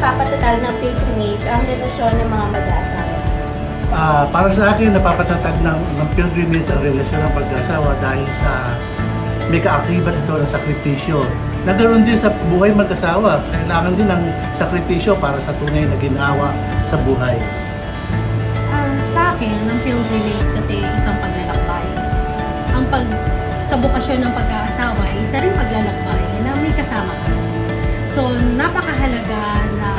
napapatatag ng pilgrimage ang relasyon ng mga mag-aasawa? Para sa akin, napapatatag ng pilgrimage ang relasyon ng pag-asawa dahil sa may kaakibat ito ng sakripisyo. Nagkaroon din sa buhay mag-asawa. Kailangan din ng sakripisyo para sa tunay na ginawa sa buhay. Sa akin, ang pilgrimage kasi isang paglalakbay. Sa bukasyon ng pag-aasawa ay isa rin paglalakbay na may kasama ka. So, napakahalaga na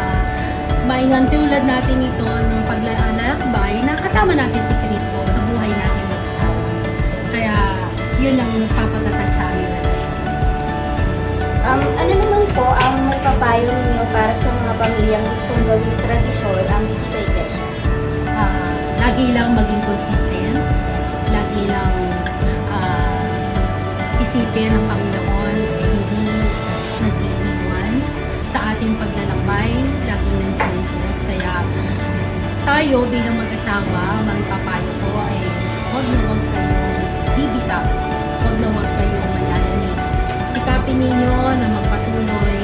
maingantiulad natin ito ng paglalakbay na kasama natin si Kristo sa buhay natin mag-asawa. Kaya, yun ang nagpapatatag sa amin. Ano naman po ang may papayo ninyo para sa mga pamilyang gustong gawing tradisyon ang bisita iglesia? Lagi lang maging consistent. Lagi lang isipin ng Panginoon ay hindi nag-iiwan sa ating paglalakbay. Lagi nandiyan ang Diyos. Kaya tayo bilang mag-asawa, magpapayo ko ay huwag na huwag kayong bibitaw. Huwag na huwag kayong malalamig. Sikapin ninyo na magpatuloy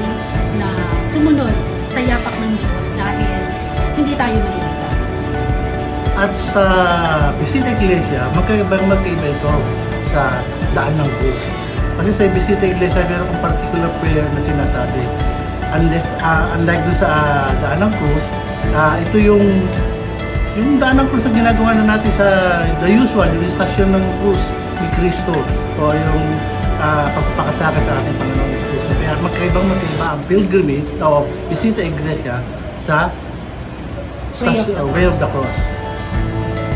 na sumunod sa yapak ng Diyos dahil hindi tayo malilito. At sa Bisita Iglesia, magkaiba ito sa daan ng krus. Kasi sa Bisita Iglesia, meron kong particular prayer na sinasabi. Unlike doon sa daan ng krus, ito yung daan ng krus na ginagawa na natin sa the usual, yung istasyon ng krus ni Kristo o yung pagpapakasakit ng ating Panginoon ni Kristo. Kaya magkaiba ang pilgrimage o Bisita Iglesia sa Way of the Cross.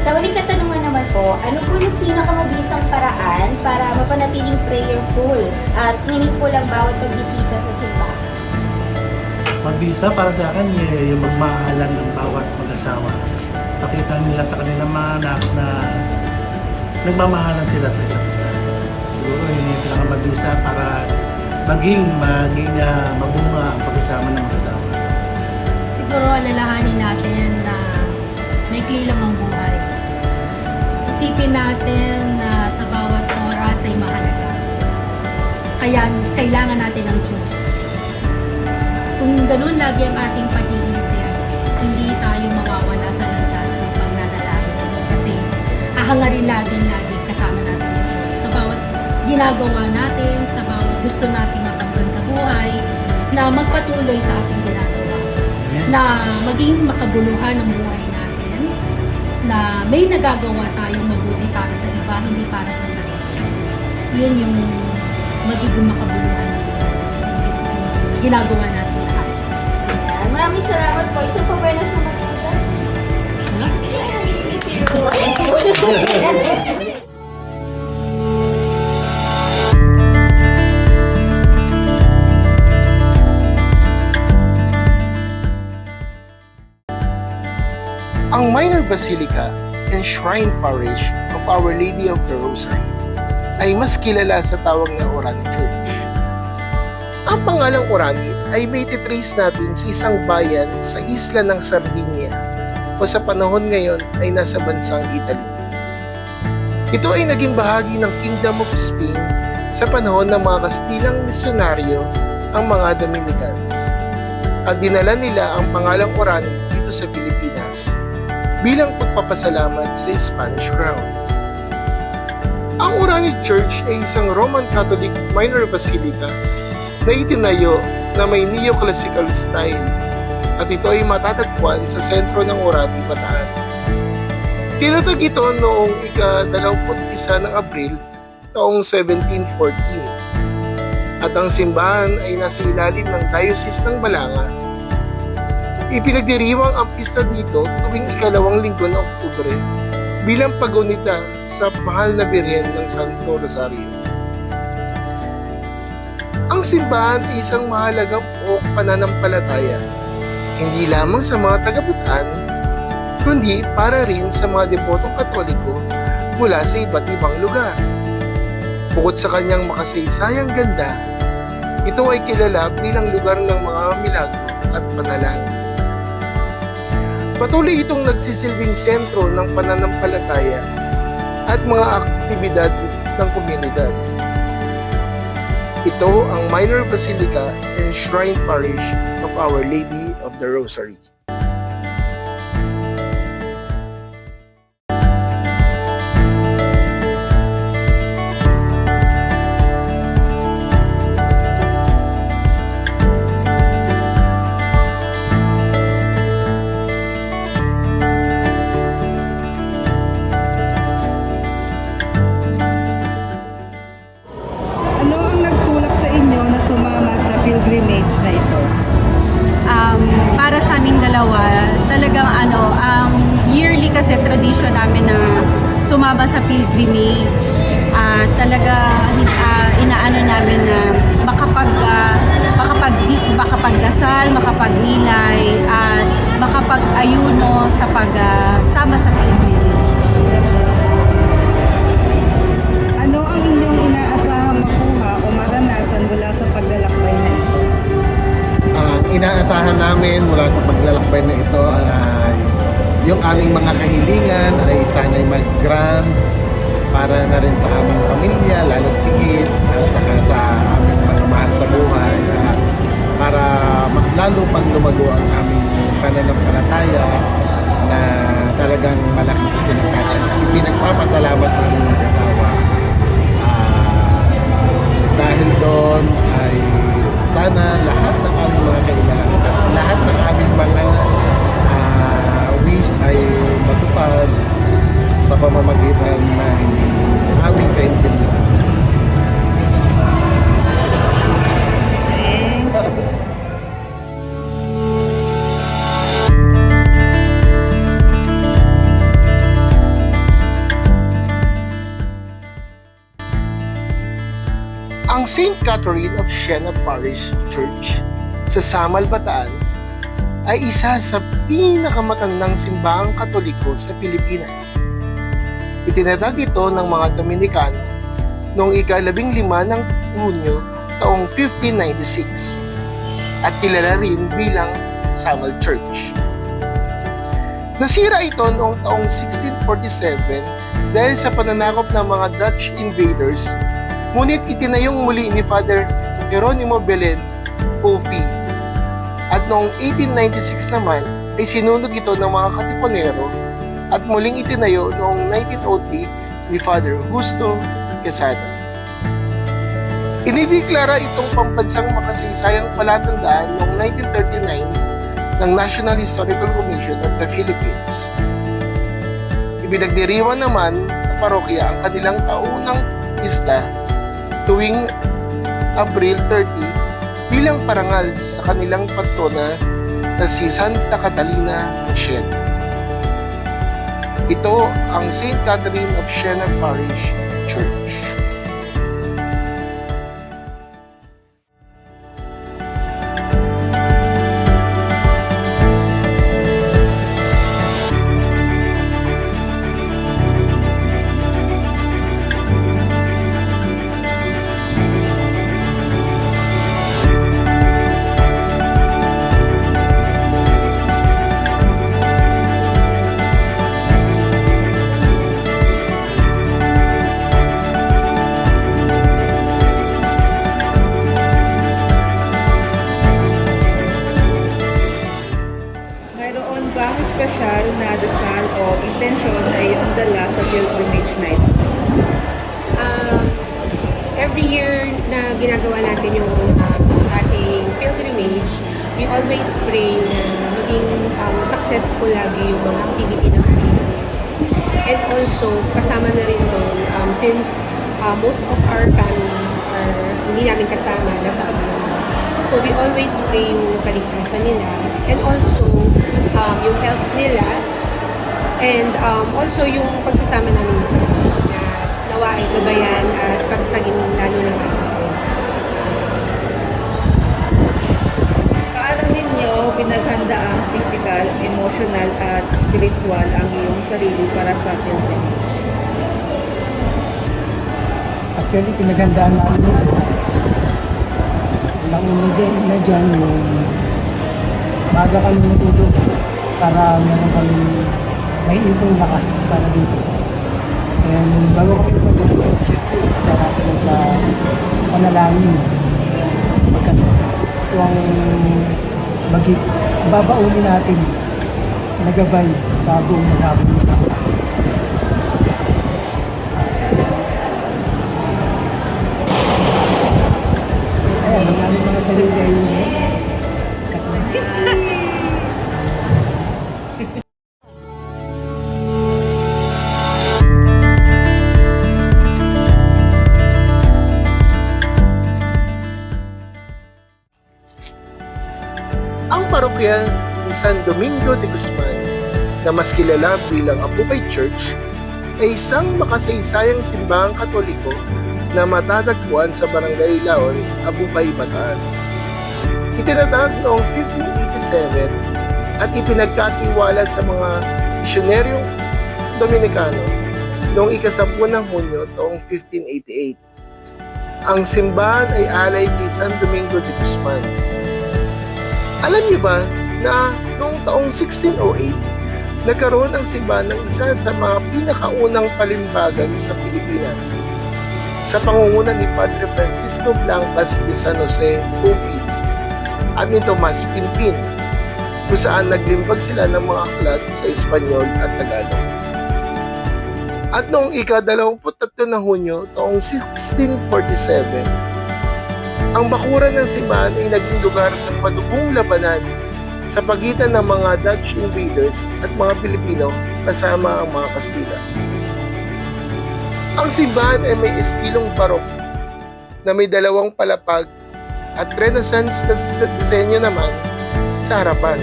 Sa uling katanungan naman po, ano po yung pinakamabisang paraan para mapanatiling prayerful at meaningful ang bawat pagbisita sa simbahan? Magbisa para sa akin, yung magmahalan ng bawat mag-asawa. Pakita nila sa kanilang mga anak na nagmamahalan sila sa isa't isa. Siguro yun yung pinakamabisa para maging mabunga ang pag-isama ng mag-asawa. Siguro alalahanin natin na maikli lang ang buhay. Isipin natin na sa bawat oras ay mahalaga. Kaya kailangan natin ng Diyos. Kung ganun lagi ang ating pag-iisip, hindi tayo mawawala sa landas ng pagnanalangin. Kasi hahangarin lagi kasama natin ng Diyos. Sa bawat ginagawa natin, sa bawat gusto nating makamtan sa buhay, na magpatuloy sa ating ginagawa. Na maging makabuluhan ang buhay natin, na may nagagawa tayong mabuti para sa iba, hindi para sa sarili. Yun yung magiging makabuluhan ng ginagawa natin lahat. Ayan. Maraming salamat po. Isang pabernas naman po dyan. Thank you. Ang Minor Basilica and Shrine Parish of Our Lady of the Rosary ay mas kilala sa tawag na Orani Church. Ang pangalang Orani ay may titrace natin sa isang bayan sa isla ng Sardinia o sa panahon ngayon ay nasa bansang Italy. Ito ay naging bahagi ng Kingdom of Spain sa panahon ng mga Kastilang misyonaryo, ang mga Dominicans. At dinala nila ang pangalang Orani dito sa Pilipinas bilang pagpapasalamat sa Spanish Crown. Ang Orani Church ay isang Roman Catholic minor basilica na itinayo na may neoclassical style at ito ay matatagpuan sa sentro ng Orani, Bataan. Tinatag ito noong ika-21 ng Abril taong 1714 at ang simbahan ay nasa ilalim ng Diocese ng Balanga. Ipinagdiriwang ang pista dito tuwing ikalawang linggo ng Oktubre bilang pagunita sa mahal na Birhen ng Santo Rosario. Ang simbahan ay isang mahalagang pananampalataya, hindi lamang sa mga taga-Bataan, kundi para rin sa mga debotong Katoliko mula sa iba't ibang lugar. Bukod sa kanyang makasaysayang ganda, ito ay kilala bilang lugar ng mga milagro at panalangin. Patuloy itong nagsisilbing sentro ng pananampalataya at mga aktibidad ng komunidad. Ito ang Minor Basilica and Shrine Parish of Our Lady of of the Rosary. Ano ang nagtulak sa inyo na sumama sa pilgrimage na ito? Para sa aming dalawa, talagang yearly kasi tradition namin na sumama sa pilgrimage. Inaano namin na makapagdasal, makapagnilay, at makapag-ayuno sa pagsama sa pilgrimage. Ano ang inyong inaasahang makuha o maranasan mula sa paglalakbay na ito? Ang inaasahan namin mula sa paglalakbay na ito ay yung aming mga kahilingan ay sana'y mag-grant para na rin sa aming pamilya, lalo higit, at saka sa aming mga mahal sa buhay, para mas lalo pang lumago ang aming pananampalataya na talagang malaking pinagpapasalamat ng aming asawa. Dahil doon ay sana lahat ng aming mga kailangan, lahat ng aming mga wish ay matupad sa pamamagitan ng aming kaintindihan. Ang St. Catherine of Siena Parish Church sa Samal, Bataan ay isa sa pinakamatandang simbahang Katoliko sa Pilipinas. Itinatag ito ng mga Dominikano noong ika-15 ng Hunyo taong 1596 at kilala rin bilang Samal Church. Nasira ito noong taong 1647 dahil sa pananakop ng mga Dutch invaders, ngunit itinayong muli ni Father Geronimo Belen, OP. At noong 1896 naman ay sinunog ito ng mga Katipunero at muling itinayo noong 1903 ni Father Justo Quesada. Inideklara itong pambansang makasaysayang palatandaan noong 1939 ng National Historical Commission of the Philippines. Ibinagdiriwang naman ng parokya ang kanilang taunang isla tuwing Abril 30 bilang parangal sa kanilang patrona na si Santa Catalina ng Siena. Ito ang St. Catherine of Siena Parish Church. Mayroon bang espesyal na dasal o intensyon na iyong dala sa pilgrimage na ito? Every year na ginagawa natin yung ating pilgrimage, we always pray na maging successful lagi yung mga activity natin. And also, kasama na rin doon, since most of our families are hindi namin kasama, nasa kabila. So, we always pray yung kaligtasan nila. And also, yung health nila. And also, yung pagsasama namin ng kasama na nawa ay gabayan at pagtagin lalo ng ating. Paano ninyo pinaghanda ang physical, emotional at spiritual ang iyong sarili para sa pilgrimage? Actually, pinaghandaan namin ito. Ang una dyan, yung baga kami natulog para meron kami may ipong lakas para dito. And bago kami mag-start, sa natin sa panalangin. Ito ang babaunin natin na gabay sa buong maghapon nito. Ayan, ang aming mga sarili ay Ang parokya ni San Domingo de Guzman, na mas kilala bilang Abukay Church, ay isang makasaysayang simbahang Katoliko na matatagpuan sa Barangay Laon, Abukay, Bataan. Itinatag noong 1587 at ipinagkatiwala sa mga misyoneryong Dominikano noong ika-10 ng Hunyo taong 1588. Ang simbahan ay alay kay San Domingo de Guzman. Alam niyo ba na noong taong 1608, nagkaroon ang simbahan ng isa sa mga pinakaunang palimbagan sa Pilipinas sa pangunguna ni Padre Francisco Blancas de San Jose, OP, at ni Tomas Pinpin, kung saan naglimbag sila ng mga aklat sa Espanyol at Tagalog. At noong ika-23 ng Hunyo taong 1647, ang bakuran ng simbahan ay naging lugar ng madugong labanan sa pagitan ng mga Dutch invaders at mga Pilipino kasama ang mga Kastila. Ang simbahan ay may estilong barok na may dalawang palapag at Renaissance na disenyo naman sa harapan.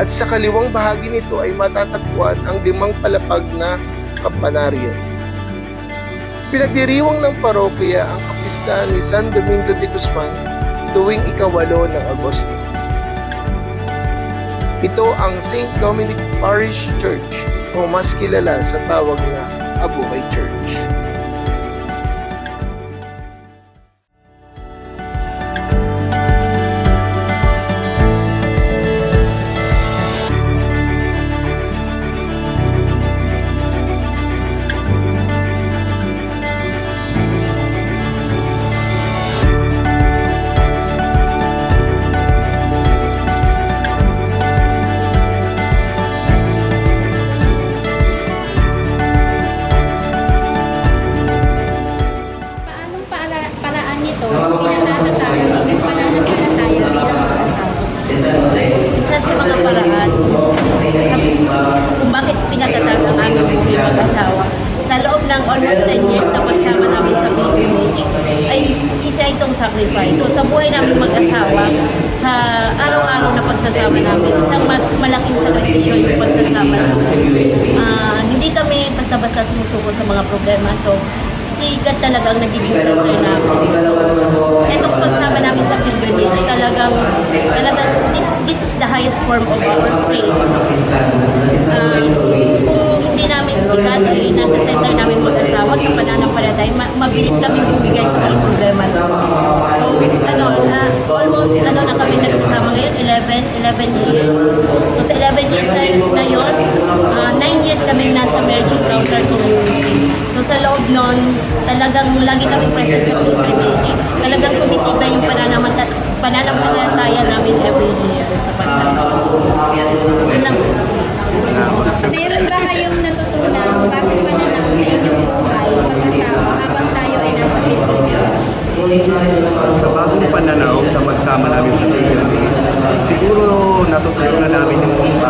At sa kaliwang bahagi nito ay matatagpuan ang 5 palapag na kampanaryo. Pinagdiriwang ng parokya ang kapistahan ni San Domingo de Guzman tuwing ika-8 ng Agosto. Ito ang St. Dominic Parish Church o mas kilala sa tawag na Abukay Church. Paraan nito, pinatatatag ang inyong pananampalataya bilang mag-asawa. Isa sa mga paraan kung bakit pinatatag ang aming buhay mag-asawa. Sa loob ng almost 10 years na pagsama namin sa pilgrimage, ay isa itong sacrifice. So sa buhay namin mag-asawa, sa araw-araw na pagsasama namin, isang malaking sakripisyo yung pagsasama namin. Hindi kami basta-basta sumusuko sa mga problema. So si God talagang nagiging center namin. So, etong pagsama namin sa pilgrimage, talagang this is the highest form of our faith. Kung hindi namin si God ay nasa center namin mag-asawa sa pananampalataya, mabilis kami bumigay sa mga problema. So, almost na kami nagsasama ngayon, 11 years. So, sa 11 years na yun, 9 years kami nasa marriage encounter community. So, sa loob nun, talagang lagi kami present sa pilgrimage. Talagang tumitibay yung pananampalataya namin every year sa pagsama. Yun lang. Meron ba kayong natutunan bagong pananaw sa inyong buhay mag-asawa habang tayo ay nasa pilgrimage? Sa bagong pananaw sa magsama namin sa pilgrimage, siguro natutunan namin yung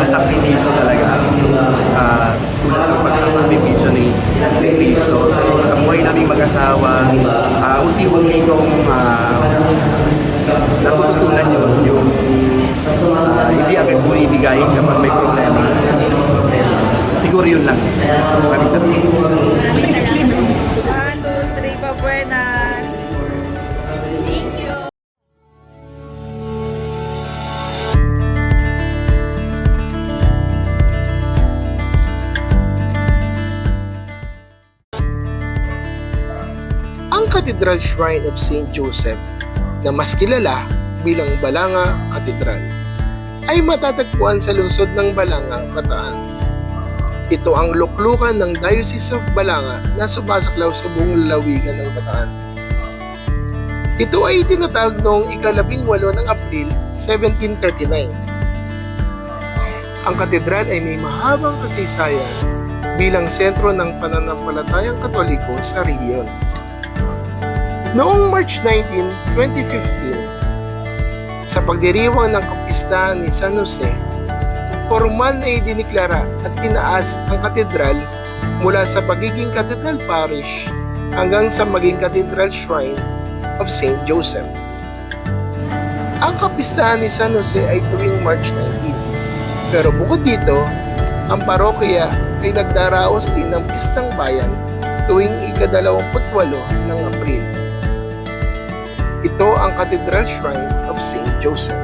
sakripisyo talaga. Tulad ng pagsasakripisyo ni Cristo. So, sa buhay namin mag-asawa, unti-unti itong natutunan yun, yung hindi agad mo ibigay kapag may problema. Siguro yun lang. Maraming salamat. 1, 2, 3, pabuenas! Thank you! Ang Cathedral Shrine of St. Joseph, na mas kilala bilang Balanga Cathedral, ay matatagpuan sa lungsod ng Balanga, Bataan. Ito ang luklukan ng Diocese of Balanga na sumasaklaw sa buong lalawigan ng Bataan. Ito ay tinatag noong ika-18 ng Abril 1739. Ang katedral ay may mahabang kasaysayan bilang sentro ng pananampalatayang Katoliko sa rehiyon. Noong March 19, 2015, sa pagdiriwang ng kapistahan ni San Jose, formal na idiniklara at tinaas ang katedral mula sa pagiging Cathedral Parish hanggang sa maging Cathedral Shrine of St. Joseph. Ang kapistahan ni San Jose ay tuwing March 19. Pero bukod dito, ang parokya ay nagdaraos din ng pistang bayan tuwing ika-28 ng Abril. Ito ang Cathedral Shrine of St. Joseph.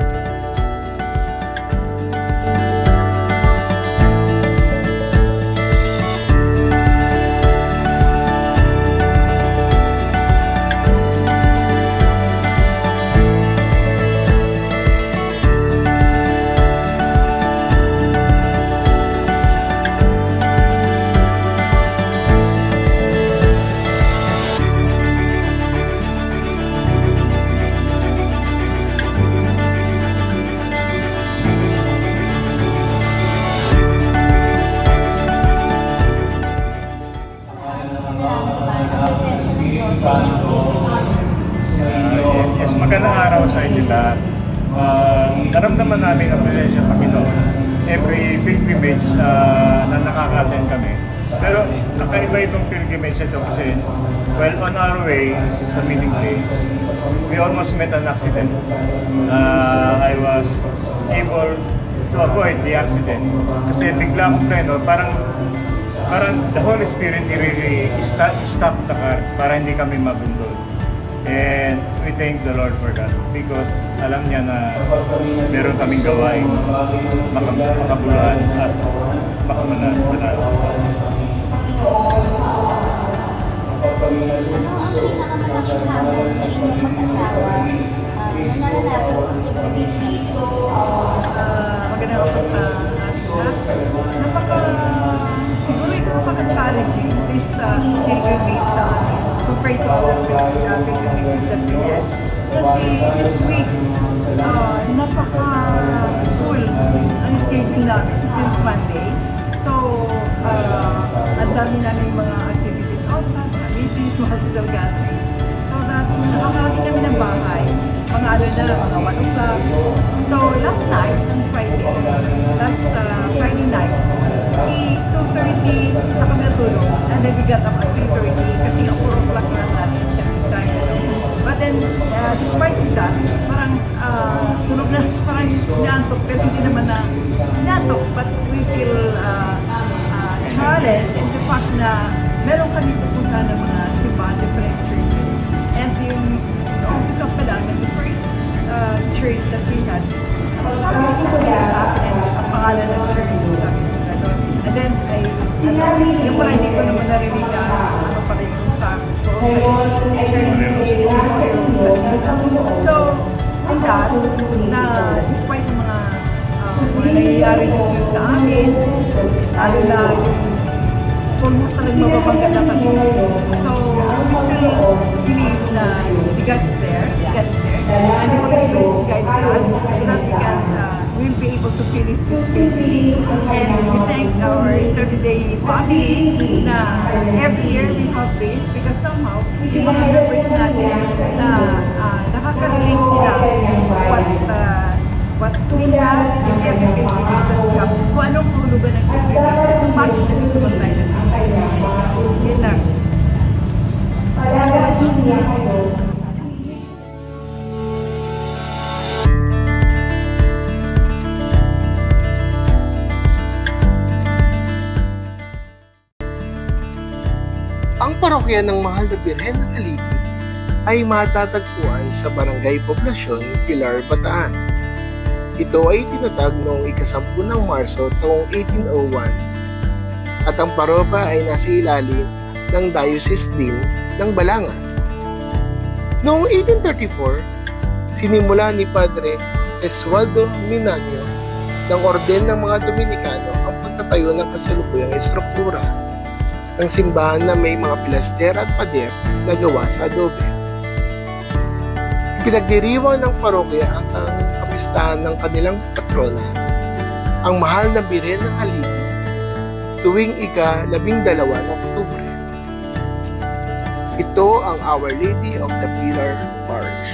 Yes, magandang araw sa inyo lahat. Naramdaman namin ang presensya ng Panginoon every pilgrimage na nakaka-attend kami. Pero nakaiba itong pilgrimage ito kasi while on our way sa meeting place, we almost met an accident. I was able to avoid the accident kasi bigla akong pleno, parang the Holy Spirit really stopped the car para hindi kami mabundol. And we thank the Lord for that because alam niya na meron kaming gawain makabuluhan at makamanal. Ano ang pinakamalaking hamon na inyong mag-asawa na naranasan sa pilgrimage na ito? Magandang ako sa siguro ito napaka-challenging this pilgrimage compared to other pilgrimages that we had. Kasi this week, napaka-full ang schedule namin since Monday. So, ang dami namin mga activities outside, mga meetings, mga social gatherings. So, nakakarating kami ng bahay, mga mga 1 o'clock. So, last night, on Friday night, 2:30 na kami natulog, and then we got up at 3:30 kasi nga 4 o'clock na natin sa time. But then, despite that, parang tulog na, parang inaantok, pero hindi naman na inaantok, but we feel challenged in the fact na meron kami pupunta ng mga simbahan, different churches. And yung sa umpisa pa lang, the first church that we had, parang sa akin, ang pangalan ng church sa and then, yung pala hindi ko naman narinig na ano pala yung sa So, and that, na despite yung mga nangyayari din sa amin, lalo na almost talagang mababangga na kami. So, we still believe na God is there, and the Holy Spirit is guiding us so that we'll be able to finish this pilgrimage. And we thank our 30-day family na every year we have this because somehow, yung mga members natin na nakaka-relate sila what we have in every pilgrimage that we have, kung anong hulugan ng pilgrimage, kung bakit sa gusto tayo ng pilgrimage. Yun lang. Ang parokya ng Mahal na Birhen ng Aligi ay matatagpuan sa Barangay Poblasyon, Pilar, Bataan. Ito ay tinatag noong ika-10 ng Marso taong 1801 at ang parokya ay nasa ilalim ng Diocese din ng Balanga. Noong 1834, sinimula ni Padre Eswaldo Minanio ng Orden ng mga Dominikano ang pagtatayo ng kasalukuyang estruktura ng simbahan na may mga pilaster at pader na gawa sa adobe. Pinagdiriwang ng parokya ang kapistahan ng kanilang patrona, ang mahal na Birhen ng Haligi, tuwing ika-12 ng Oktubre. Ito ang Our Lady of the Pilar Parish.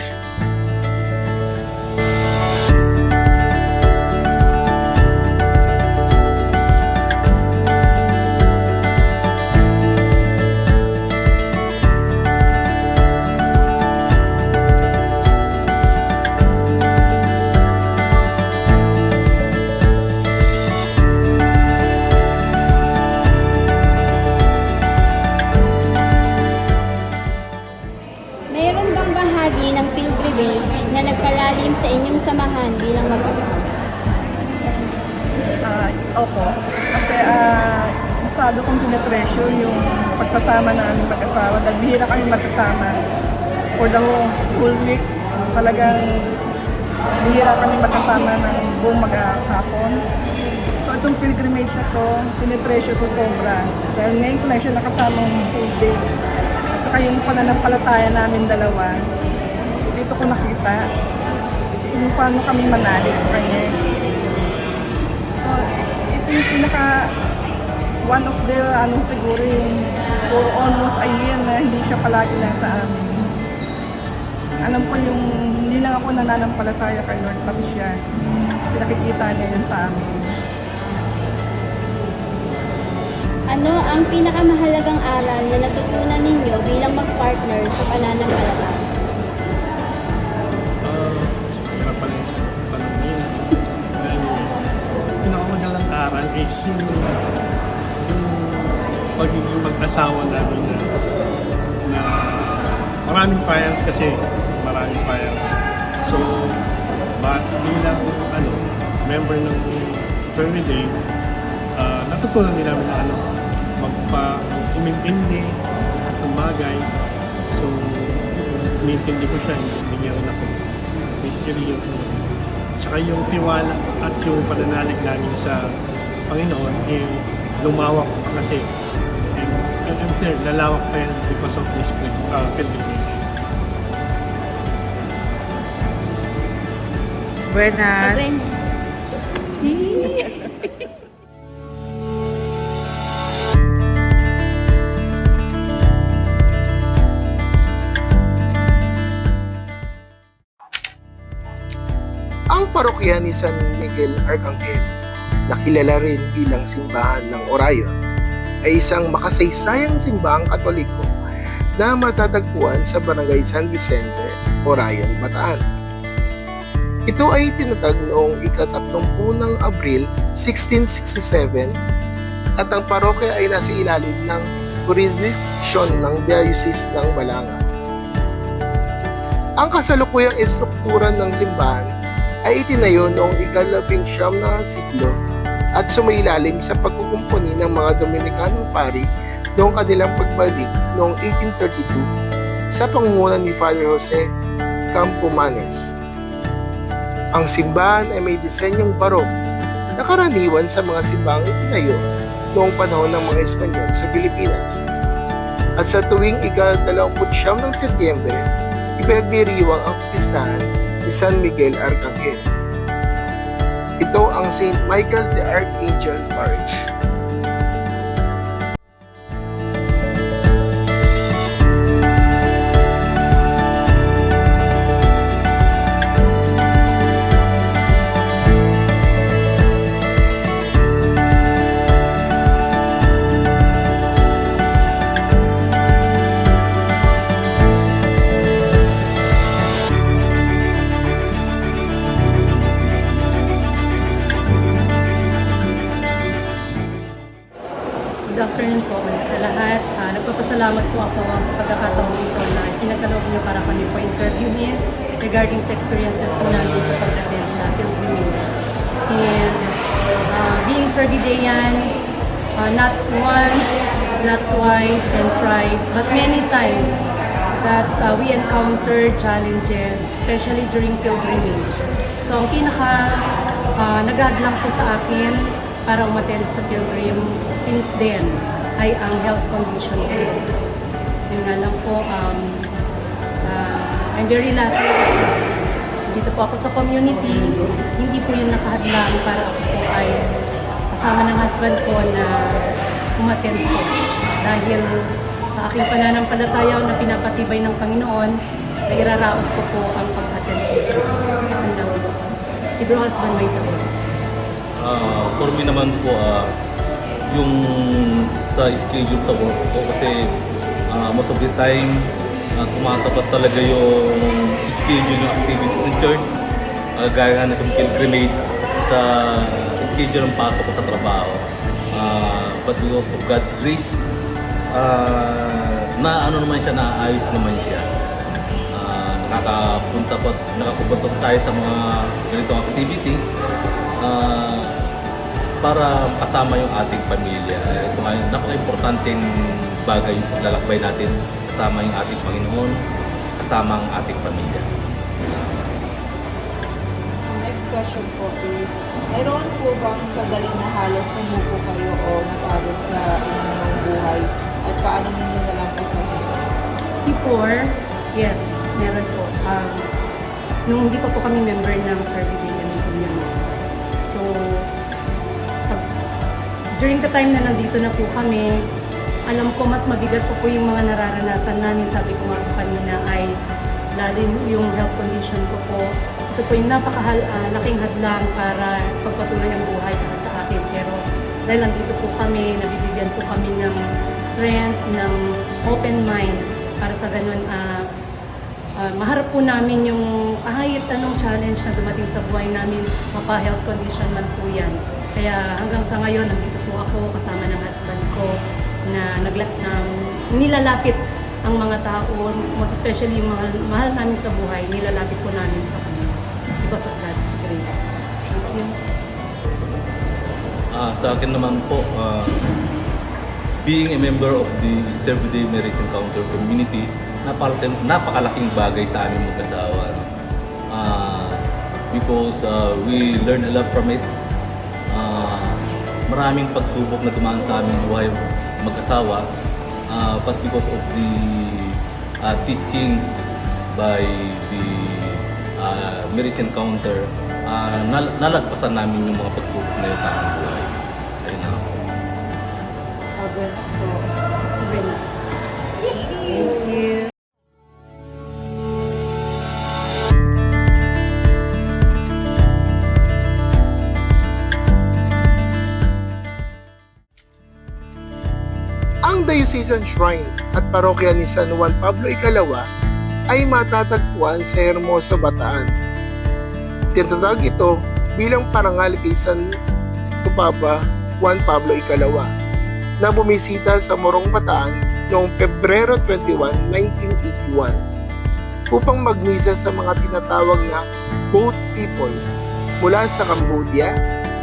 Mayroon bang bahagi ng pilgrimage na nagpalalim sa inyong samahan bilang mag-asawa? Opo. Kasi masyado kong tinetreasure yung pagsasama namin mag-asawa. Dahil bihira kami magkasama for the whole week. Talagang bihira kami magkasama ng buong maghapon. So itong pilgrimage na to, tinetreasure ko sobra. Dahil ngayon ko na siya nakasama ng full day. At saka yung pananampalataya namin dalawa, dito ko nakita kung paano kami manalig sa kanya. So, ito yung one of the, siguro yung for almost a year na hindi siya palagi nasa amin. Alam ko yung, hindi lang ako nananampalataya kay Lord, pati siya. Pinakikita niya yun sa amin. Ano ang pinakamahalagang aral na natutunan ninyo bilang mag-partner sa pananampalataya? Pinakamagalang aral is yung pagiging mag-asawa namin na maraming fires kasi maraming fires. So, bilang member ng family, natutunan din namin na umintindi at umagay. So, umintindi ko siya, hindi niya rin ako. Basically, tsaka yung tiwala at yung pananalig namin sa Panginoon, lumawak pa kasi. And I'm sure, lalawak pa yan because of this pilgrimage. Buenas. Ang parokya ni San Miguel Arcangel, na kilala rin bilang simbahan ng Orayon, ay isang makasaysayang simbahang Katoliko na matatagpuan sa Barangay San Vicente, Orayon, Bataan. Ito ay tinatag noong ika-30 ng Abril 1667 at ang parokya ay nasa ilalim ng jurisdiction ng Diocese ng Balanga. Ang kasalukuyang istruktura ng simbahan ay itinayo noong ika-19 na siglo at sumailalim sa pagkukumpuni ng mga Dominicanong pari noong kanilang pagbalik noong 1832 sa pangunguna ni Father Jose Campomanes. Ang simbahan ay may disenyong barok na karaniwan sa mga simbahang itinayo noong panahon ng mga Espanyol sa Pilipinas. At sa tuwing ika-29 ng Setyembre, ipinagdiriwang ang pistahan ni San Miguel Arcangel. Ito ang St. Michael the Archangel Parish. Good afternoon po sa lahat. Nagpapasalamat po ako sa pagkakataon ito na kinakalob niyo para kami po interviewin regarding sa experiences po namin sa pagdating sa pilgrimage. And being Sorbidean, not once, not twice, and thrice, but many times that we encounter challenges, especially during pilgrimage. So ang nag-hadlang po sa akin para umattend sa pilgrim since then ay ang health condition ko. Yun nga lang po, I'm very lucky because dito po ako sa community. Hindi po yun nakahadlang para ako po ay kasama ng husband ko na umattend po. Dahil sa aking pananampalataya na pinapatibay ng Panginoon, ay iraraos ko po ang pag-attend po. Si bro husband may sabi. For me naman po, yung sa schedule sa work ko kasi most of the time tumatapat talaga yung schedule ng activity ng church, gaya ng pilgrimage sa schedule ng pasok ko sa trabaho. But because of God's grace, na ano naman siya, naayos naman siya. Nakapunta tayo sa mga ganitong activity para kasama yung ating pamilya. Ito nga yung napaka-importanting bagay yung paglalakbay natin, kasama yung ating Panginoon, kasama ang ating pamilya. Next question po is, mayroon po bang sandali na halos sumuko kayo o napagod sa inyong buhay at paano ninyo na lang po sa Before, yes, meron po. Nung hindi pa po kami member ng Servibillion Community. So, during the time na nandito na po kami, alam ko mas mabigat po yung mga nararanasan namin. Sabi ko nga po kanina ay lalo yung health condition ko po. Ito po yung napakalaking hadlang para pagpatuloy ang buhay para sa akin. Pero dahil nandito po kami, nabibigyan po kami ng strength, ng open mind para sa ganun maharap po namin yung kahit anong challenge na dumating sa buhay namin, mapa-health condition man po yan. Kaya hanggang sa ngayon, nandito po ako kasama ng husband ko na nilalapit ang mga tao, most especially yung mga mahal namin sa buhay, nilalapit po namin sa kanila because of God's grace. Thank you. Sa akin naman po, being a member of the Everyday Marriage Encounter community, napakalaking bagay sa aming mag-asawa. Because we learn a lot from it. Maraming pagsubok na dumaan sa aming buhay mag-asawa, but because of the teachings by the Marriage Encounter, nalagpasan namin yung mga pagsubok na yun sa aming buhay. Ayun na ako. Thank you. Ang Diocesan Shrine at Parokya ni San Juan Pablo Ikalawa ay matatagpuan sa Hermosa, Bataan. Tinatawag ito bilang parangal kay San Papa Juan Pablo Ikalawa na bumisita sa Morong, Bataan noong Pebrero 21, 1981 upang magmisa sa mga tinatawag na boat people mula sa Cambodia,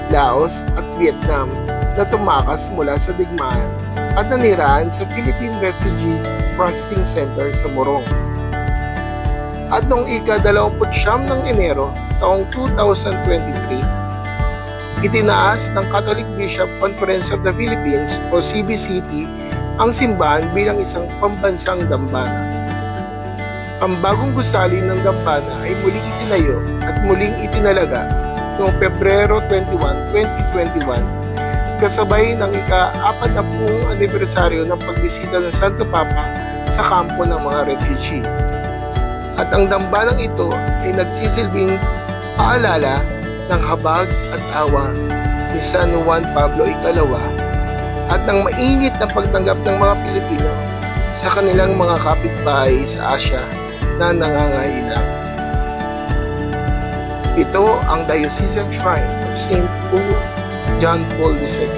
Laos at Vietnam na tumakas mula sa digmaan at nanirahan sa Philippine Refugee Processing Center sa Morong. At noong ika-29 ng Enero taong 2023, itinaas ng Catholic Bishop Conference of the Philippines o CBCP ang simbahan bilang isang pambansang dambana. Ang bagong gusali ng dambana ay muling itinayo at muling itinalaga noong Pebrero 21, 2021 kasabay ng ika-40 anibersaryo ng pagbisita ng Santo Papa sa kampo ng mga refugee. At ang dambanang ito ay nagsisilbing paalala ng habag at awa ni San Juan Pablo Ikalawa at ng mainit na pagtanggap ng mga Pilipino sa kanilang mga kapitbahay sa Asia na nangangailangan. Ito ang Diocesan Shrine of St. John Paul II.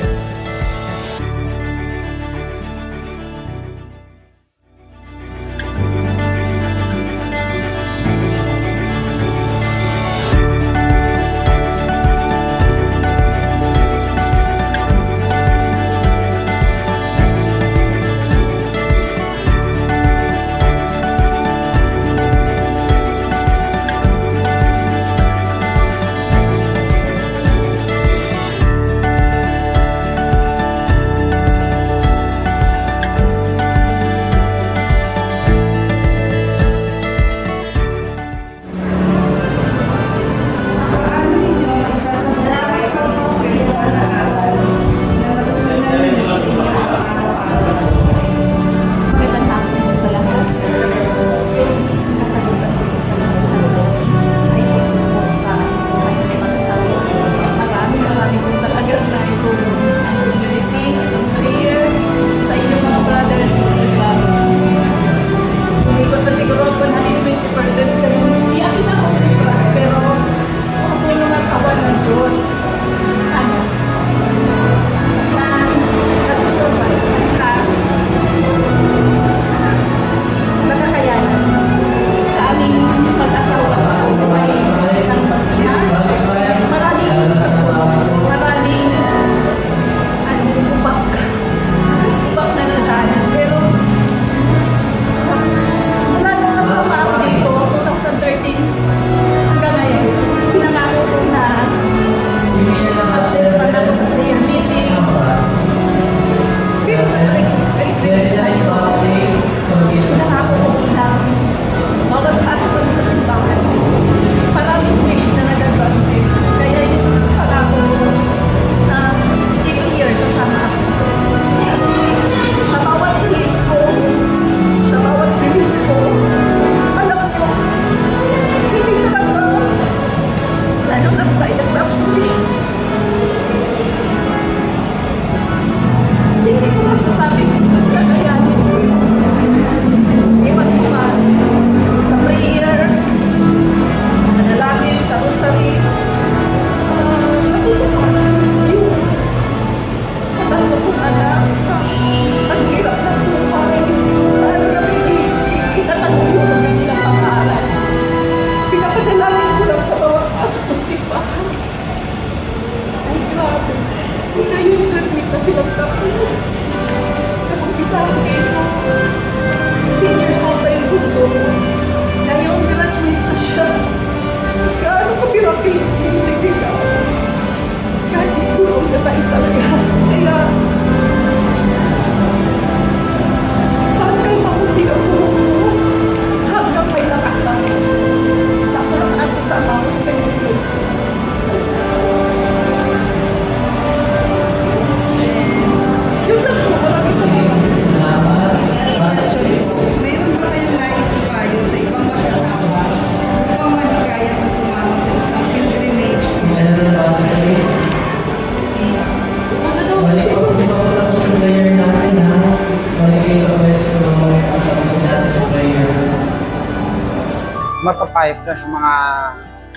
mapapayo ko sa mga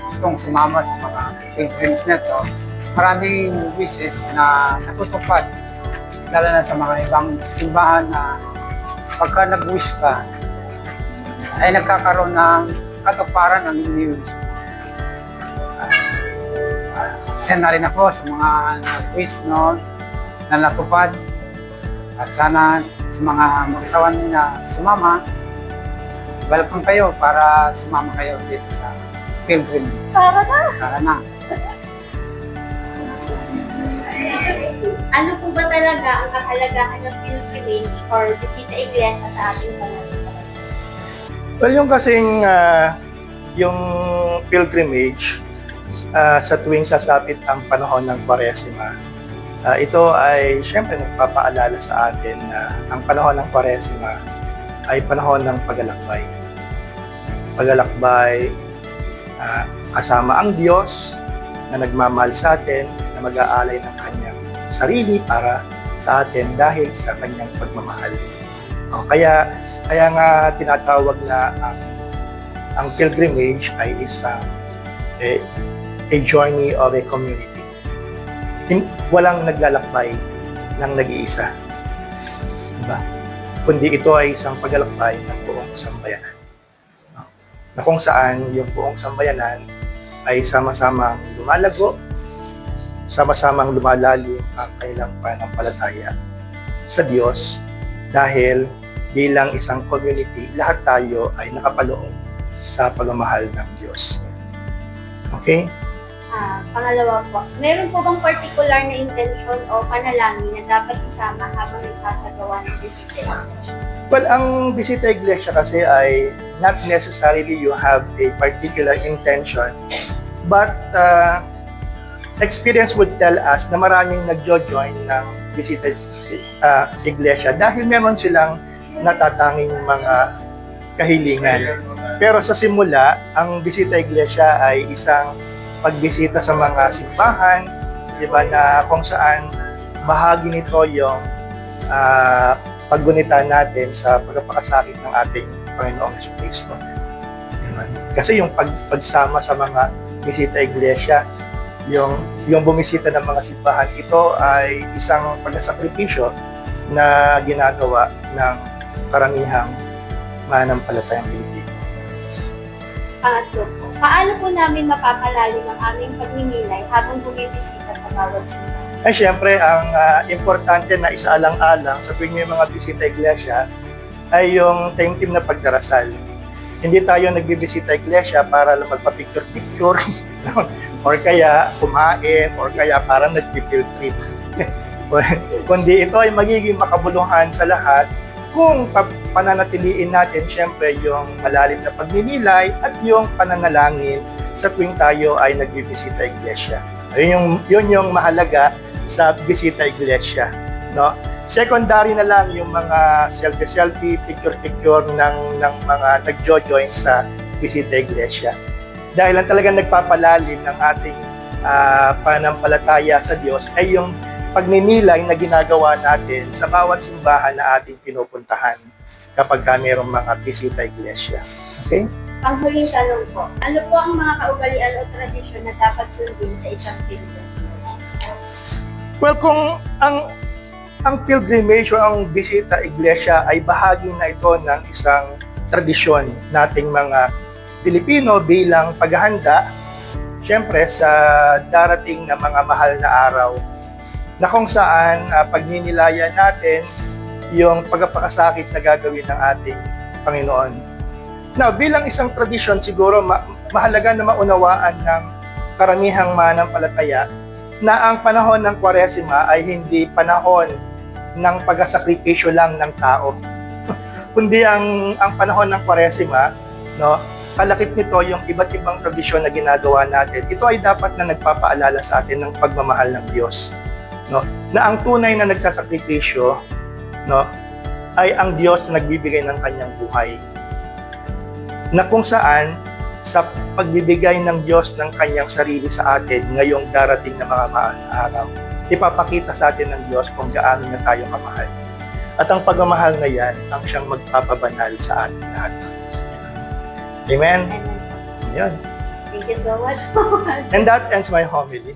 gustong sumama sa mga pilgrims na to. Maraming wishes na natutupad, lalo na sa mga ibang simbahan na pagka nag-wish ka, ay nagkakaroon ng katuparan ng news. Send na rin ako sa mga nag-wish noon na natupad. At sana sa mga mag-asawa na sumama, welcome kayo para sumama kayo dito sa pilgrimage. Para na! Tara na. Ano po ba talaga ang kahalagahan ng pilgrimage or bisita iglesia sa ating pananampalataya? Well, yung kasing yung pilgrimage sa tuwing sasapit ang panahon ng Kwaresima, ito ay siyempre nagpapaalala sa atin na ang panahon ng Kwaresima ay panahon ng paglalakbay. Paglalakbay kasama ang Diyos na nagmamahal sa atin, na mag-aalay ng kanyang sarili para sa atin dahil sa kanyang pagmamahal. Kaya nga tinatawag na ang pilgrimage ay isang a journey of a community. Walang naglalakbay ng nag-iisa. Diba? Kundi ito ay isang paglalakbay ng buong sambayanan. Na kung saan yung buong sambayanan ay sama-samang lumalago, sama-samang lumalalim ang kanilang pananampalataya sa Diyos dahil bilang isang community, lahat tayo ay nakapaloob sa pagmamahal ng Diyos. Okay? Pangalawa po, meron po bang particular na intention o panalangin na dapat isama habang nagsasagawa ng bisita iglesia? Well, ang bisita iglesia kasi ay not necessarily you have a particular intention, but experience would tell us na maraming nagjo-join ng bisita iglesia dahil meron silang natatanging mga kahilingan. Pero sa simula, ang bisita iglesia ay isang pagbisita sa mga simbahan, di ba, na kung saan bahagi nito yung paggunita natin sa pagpapakasakit ng ating Panginoong Jesucristo. Kasi yung pagsama sa mga bisita iglesia, yung bumisita ng mga simbahan, ito ay isang pagsasakripisyo na ginagawa ng karamihang mananampalatayang Pilipino. Pangatlo po, paano po namin mapapalalim ang aming pagninilay habang bumibisita sa bawat simbahan? Ay siyempre, ang importante na isaalang-alang sa tuwing may mga bisita iglesia ay yung taimtim na pagdarasal. Hindi tayo nagbibisita iglesia para lang magpa-picture-picture or kaya kumain or kaya parang nag-field trip. Kundi ito ay magiging makabuluhan sa lahat kung pananatiliin natin siyempre yung malalim na pagninilay at yung pananalangin sa tuwing tayo ay nagbibisita iglesia. Yun yung mahalaga sa bisita iglesia, no? Secondary na lang yung mga selfie, picture-picture ng mga nagjo-join sa bisita iglesia. Dahil ang talagang nagpapalalim ng ating pananampalataya sa Diyos ay yung pagninilay na ginagawa natin sa bawat simbahan na ating pinupuntahan kapag mayroong mga bisita iglesia. Okay? Panghuling tanong po, ano po ang mga kaugalian o tradisyon na dapat sundin sa isang pilgrim? Well, kung ang pilgrimage o ang bisita iglesia ay bahagi na ito ng isang tradisyon nating mga Pilipino bilang paghahanda, syempre sa darating na mga mahal na araw na kung saan pagninilayan natin yung pagpapakasakit na gagawin ng ating Panginoon. Now, bilang isang tradisyon, siguro mahalaga na maunawaan ng karamihang mananampalataya na ang panahon ng Kwaresima ay hindi panahon ng pagsasakripisyo lang ng tao. Kundi ang panahon ng Kwaresima, no, kalakip nito yung iba't ibang tradisyon na ginagawa natin. Ito ay dapat na nagpapaalala sa atin ng pagmamahal ng Diyos. No, na ang tunay na nagsasakripisyo, no, ay ang Diyos na nagbibigay ng kanyang buhay. Na kung saan sa pagbibigay ng Diyos ng kanyang sarili sa atin ngayong darating na mga araw, ipapakita sa atin ng Diyos kung gaano na tayo kamahal. At ang pagmamahal na yan ang siyang magpapabanal sa atin lahat. Amen? Amen. Yan. Thank you so much. And that ends my homily.